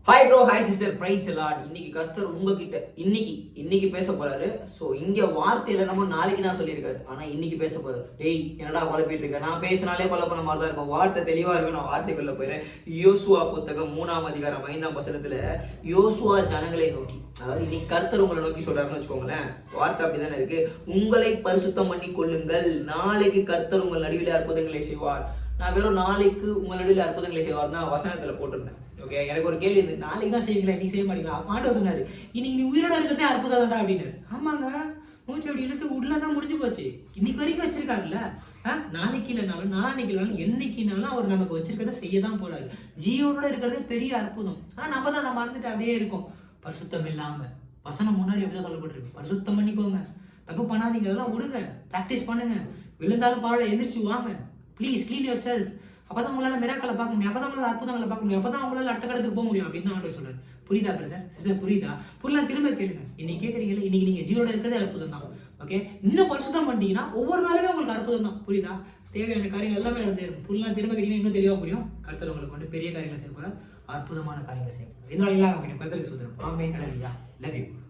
Hi bro, hi sister, praise Lord. இன்னைக்கு கர்த்தர் உங்ககிட்ட இன்னைக்கு பேச போறாரு. ஸோ இங்க வார்த்தையில நம்ம நாளைக்கு தான் சொல்லியிருக்காரு, ஆனா இன்னைக்கு பேச போறாரு. டேய் என்னடா குழப்பிட்டு இருக்க? நான் பேசினாலே குழப்பின மாதிரி தான் இருக்கும். வார்த்தை தெளிவா இருக்கும். நான் வார்த்தைக்குள்ள போயிடுறேன். யோசுவா புத்தகம் 3:5 யோசுவா ஜனங்களை நோக்கி, அதாவது இன்னைக்கு கர்த்தர் உங்களை நோக்கி சொல்றாருன்னு வச்சுக்கோங்களேன். வார்த்தை அப்படிதானே இருக்கு. உங்களை பரிசுத்தம் பண்ணி கொள்ளுங்கள், நாளைக்கு கர்த்தர் உங்கள் நடுவில் அற்புதங்களை செய்வார். நான் வெறும் நாளைக்கு உங்கள் நடுவில் அற்புதங்களை செய்வார் தான் வசனத்துல போட்டிருந்தேன். ஓகே, எனக்கு ஒரு கேள்வி இருந்து, நாளைக்கு தான் செய்வீங்களா, நீ செய்ய மாட்டீங்களா? ஆண்டவர் சொன்னாரு, இன்னைக்கு நீ உயிரோட இருக்கிறதே அற்புதம் தான்டா அப்படின்னு. ஆமாங்க, மூச்சு அப்படி இழுத்து உள்ளதான் முடிஞ்சு போச்சு. இன்னைக்கு வரைக்கும் வச்சிருக்காருல்ல. நாளைக்கு இல்லைனாலும் நாளைக்கு இல்லைனாலும் என்னைக்குனாலும் அவர் நமக்கு வச்சிருக்கிறத செய்ய தான் போறாரு. ஜீவனோட இருக்கிறதே பெரிய அற்புதம். ஆனா நம்ம மறந்துட்டு அப்படியே இருக்கோம். பரிசுத்தம் இல்லாம வசனம் முன்னாடி அப்படிதான் சொல்லப்பட்டிருக்கு. பரிசுத்தம் பண்ணிக்கோங்க, தப்பு பண்ணாதீங்க, அதெல்லாம் விடுங்க, பிராக்டிஸ் பண்ணுங்க, விழுந்தாலும் பரவாயில்ல, எந்திரிச்சு வாங்க, ப்ளீஸ் கிளீன் யுவர் செல்ஃப். அப்பதான் உங்களால மிராக்களை பார்க்க முடியும், அப்பதான் உங்களால அற்புதங்களை பார்க்க முடியும், அப்பதான் உங்களால அடுத்த கடத்துக்கு போக முடியும் அப்படின்னு தான் ஆண்டவர் சொல்றாரு. புரியுதா பிரதர், சிஸ்டர்? புரியுதா? புரியல, திரும்ப கேளுங்க. இன்னைக்கு கேட்கறீங்களா, இன்னைக்கு நீங்க ஜீரோட இருக்கிறதே அற்புதம் தான். ஓகே, இன்னும் பரிசுத்தம் பண்ணிட்டீங்கன்னா ஒவ்வொரு நாளுமே உங்களுக்கு அற்புதம் தான். புரியுதா? தேவையான காரியங்கள் எல்லாமே நடந்துரும். புரியலாம், திரும்ப கேட்டீங்கன்னா இன்னும் தெளிவா புரியும். கர்த்தர் உங்களுக்கு வந்து பெரிய காரியங்களை செய்ய போறார், அற்புதமான காரியங்களை செய்ய போறார். இதனால எல்லாம் கர்த்தருக்கு சொல்றேன். ஆமென். ஹல்லேலூயா. Love you.